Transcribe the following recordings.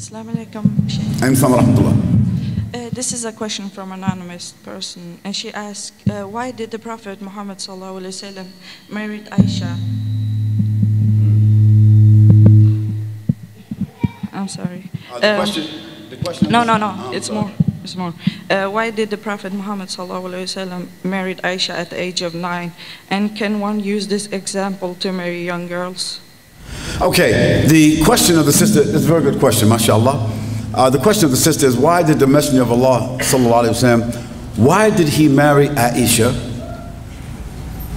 Assalamu alaikum. This is a question from an anonymous person, and she asked, why did the Prophet Muhammad ﷺ married Aisha? I'm sorry. The question. No, it's more. It's more. Why did the Prophet Muhammad ﷺ married Aisha at the age of 9? And can one use this example to marry young girls? Okay, the question of the sister is a very good question, mashallah. The question of the sister is, why did the Messenger of Allah sallallahu alaihi wasallam, why did he marry Aisha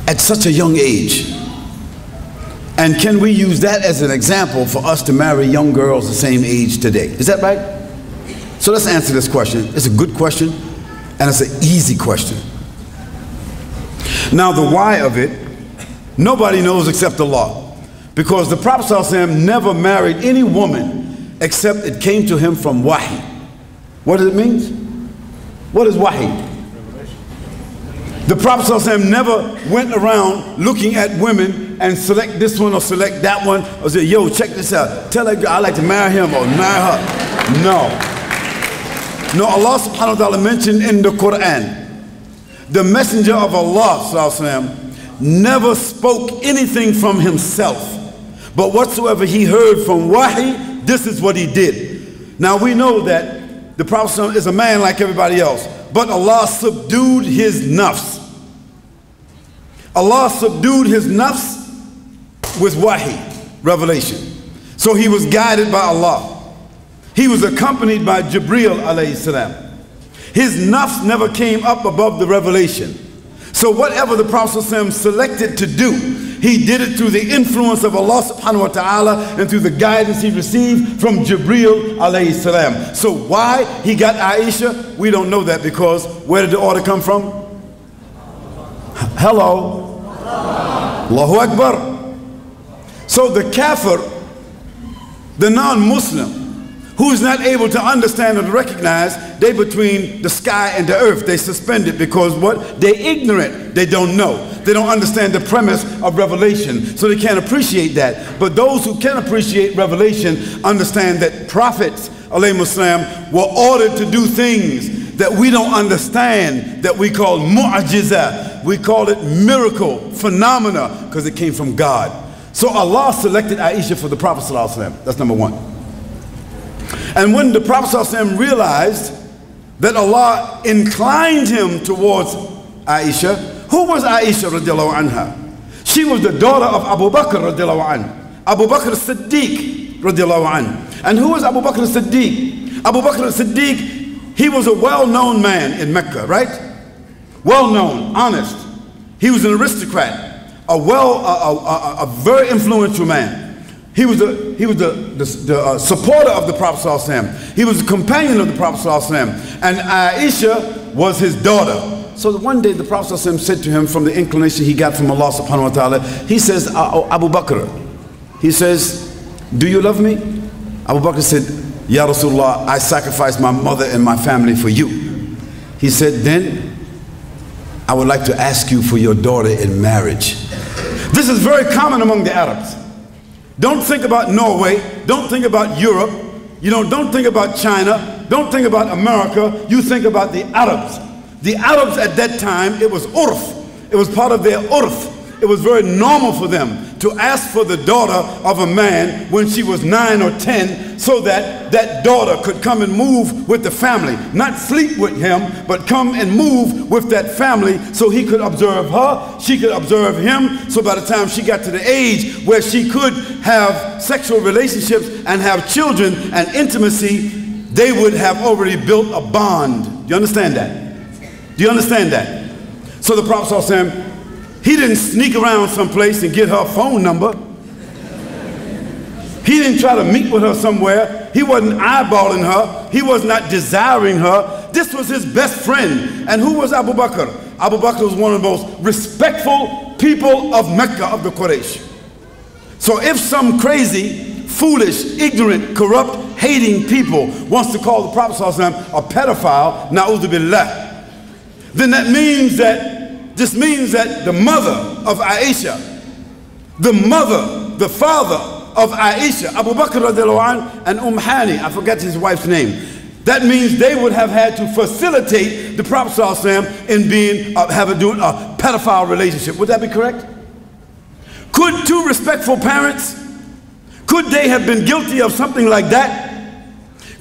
at such a young age? And can we use that as an example for us to marry young girls the same age today? Is that right? So let's answer this question. It's a good question, and it's an easy question. Now the why of it, nobody knows except Allah. Because the Prophet ﷺ never married any woman except it came to him from wahi. What does it mean? What is wahi? The Prophet ﷺ never went around looking at women and select this one or select that one or say, yo, check this out. Tell that girl I'd like to marry him or marry her. No. No, Allah subhanahu wa ta'ala mentioned in the Quran, the Messenger of Allah ﷺ never spoke anything from himself. But whatsoever he heard from wahi, this is what he did. Now we know that the Prophet is a man like everybody else, but Allah subdued his nafs. Allah subdued his nafs with wahi, revelation. So he was guided by Allah. He was accompanied by Jibreel alayhi salam. His nafs never came up above the revelation. So whatever the Prophet selected to do, he did it through the influence of Allah subhanahu wa ta'ala and through the guidance he received from Jibreel alayhi salam. So why he got Aisha, we don't know that, because where did the order come from? Hello. Allahu Akbar. So the kafir, the non-Muslim, who is not able to understand or to recognize, they between the sky and the earth, they suspended because what? They're ignorant, they don't know. They don't understand the premise of revelation, so they can't appreciate that. But those who can appreciate revelation understand that prophets, alayhimus salam, were ordered to do things that we don't understand, that we call mu'ajiza. We call it miracle, phenomena, because it came from God. So Allah selected Aisha for the Prophet sallallahu alaihi wasallam. That's number one. And when the Prophet ﷺ realized that Allah inclined him towards Aisha, who was Aisha radiallahu anha? She was the daughter of Abu Bakr radiallahu anhu. Abu Bakr as-Siddiq radiallahu anhu. And who was Abu Bakr as-Siddiq? Abu Bakr as-Siddiq, he was a well-known man in Mecca, right? Well-known, honest. He was an aristocrat, a very influential man. He was the supporter of the Prophet ﷺ. He was the companion of the Prophet ﷺ. And Aisha was his daughter. So one day the Prophet ﷺ said to him, from the inclination he got from Allah subhanahu wa ta'ala, he says, Abu Bakr, he says, do you love me? Abu Bakr said, Ya Rasulullah, I sacrificed my mother and my family for you. He said, then I would like to ask you for your daughter in marriage. This is very common among the Arabs. Don't think about Norway, don't think about Europe, don't think about China, don't think about America, you think about the Arabs. The Arabs at that time, it was urf, it was part of their urf. It was very normal for them to ask for the daughter of a man when she was 9 or 10, so that that daughter could come and move with the family. Not sleep with him, but come and move with that family so he could observe her, she could observe him. So by the time she got to the age where she could have sexual relationships and have children and intimacy, they would have already built a bond. Do you understand that? Do you understand that? So the Prophet ﷺ, he didn't sneak around someplace and get her phone number. He didn't try to meet with her somewhere. He wasn't eyeballing her. He was not desiring her. This was his best friend. And who was Abu Bakr? Abu Bakr was one of the most respectful people of Mecca, of the Quraysh. So if some crazy, foolish, ignorant, corrupt, hating people wants to call the Prophet ﷺ a pedophile, na'udhu billah, then that means that this means that the mother of Aisha, the mother, the father of Aisha, Abu Bakr radiallahu anhu, and Hani, I forget his wife's name. That means they would have had to facilitate the Prophet ﷺ in doing a pedophile relationship. Would that be correct? Could two respectful parents, could they have been guilty of something like that?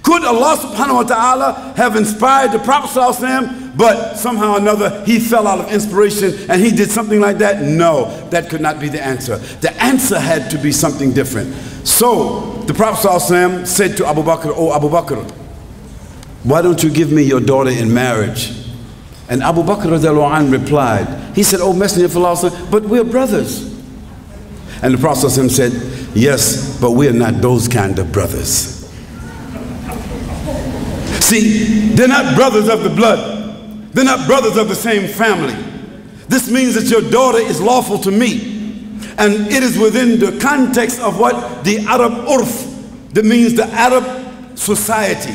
Could Allah subhanahu wa ta'ala have inspired the Prophet ﷺ, but somehow or another he fell out of inspiration and he did something like that? No, that could not be the answer. The answer had to be something different. So the Prophet ﷺ said to Abu Bakr, "Oh Abu Bakr, why don't you give me your daughter in marriage?" And Abu Bakr radiallahu anhu replied, he said, "Oh Messenger of Allah, but we're brothers." And the Prophet ﷺ said, "Yes, but we're not those kind of brothers." See, they're not brothers of the blood. They're not brothers of the same family. This means that your daughter is lawful to me. And it is within the context of what the Arab urf, that means the Arab society.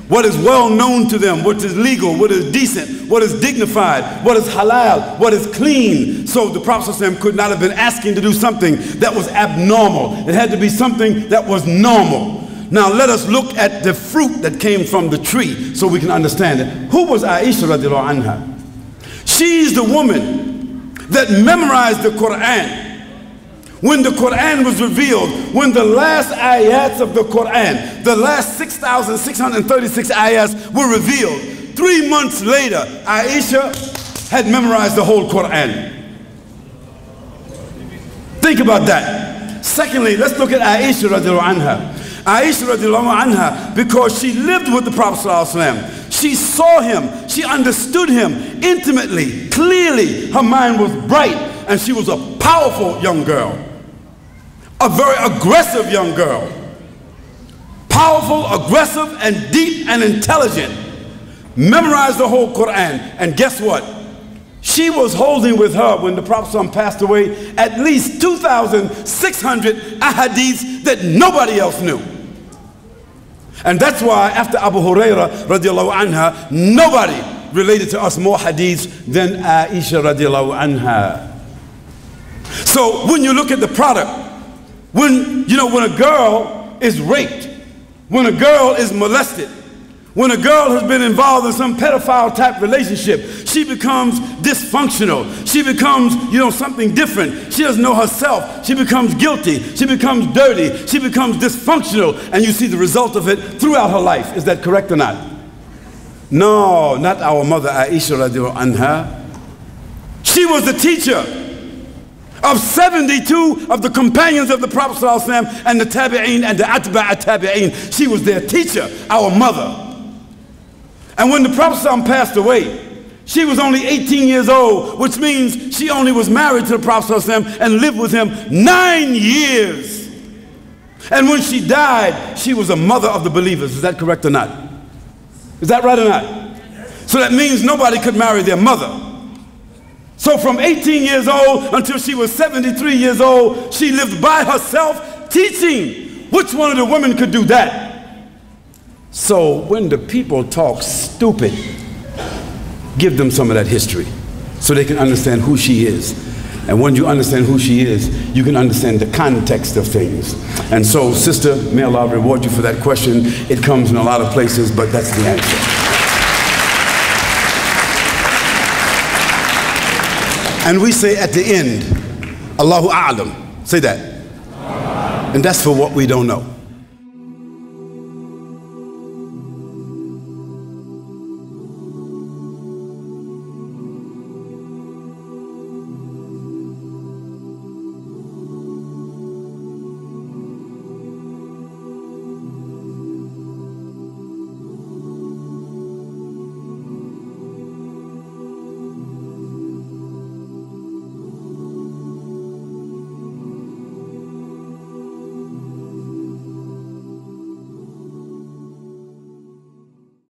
What is well known to them, what is legal, what is decent, what is dignified, what is halal, what is clean. So the Prophet ﷺ could not have been asking to do something that was abnormal. It had to be something that was normal. Now let us look at the fruit that came from the tree so we can understand it. Who was Aisha radiallahu anha? She's the woman that memorized the Quran. When the Quran was revealed, when the last ayats of the Quran, the last 6,636 ayats were revealed, 3 months later, Aisha had memorized the whole Quran. Think about that. Secondly, let's look at Aisha radiallahu anha. Aisha radiallahu anha, because she lived with the Prophet ﷺ. She saw him, she understood him intimately, clearly. Her mind was bright and she was a powerful young girl. A very aggressive young girl. Powerful, aggressive, and deep and intelligent. Memorized the whole Quran. And guess what? She was holding with her when the Prophet ﷺ passed away at least 2,600 ahadiths that nobody else knew. And that's why after Abu Huraira radiallahu anha, nobody related to us more hadiths than Aisha radiallahu anha. So when you look at the product, when a girl is raped, when a girl is molested, when a girl has been involved in some pedophile type relationship, she becomes dysfunctional. She becomes, something different. She doesn't know herself. She becomes guilty. She becomes dirty. She becomes dysfunctional. And you see the result of it throughout her life. Is that correct or not? No, not our mother Aisha radiallahu anha. She was the teacher of 72 of the companions of the Prophet ﷺ and the tabi'een and the atba' tabi'een. She was their teacher, our mother. And when the Prophet ﷺ passed away, she was only 18 years old, which means she only was married to the Prophet ﷺ and lived with him 9 years. And when she died, she was a mother of the believers. Is that correct or not? Is that right or not? So that means nobody could marry their mother. So from 18 years old until she was 73 years old, she lived by herself teaching. Which one of the women could do that? So when the people talk stupid, give them some of that history so they can understand who she is. And when you understand who she is, you can understand the context of things. And so, sister, may Allah reward you for that question. It comes in a lot of places, but that's the answer. And we say at the end, Allahu A'lam. Say that. And that's for what we don't know.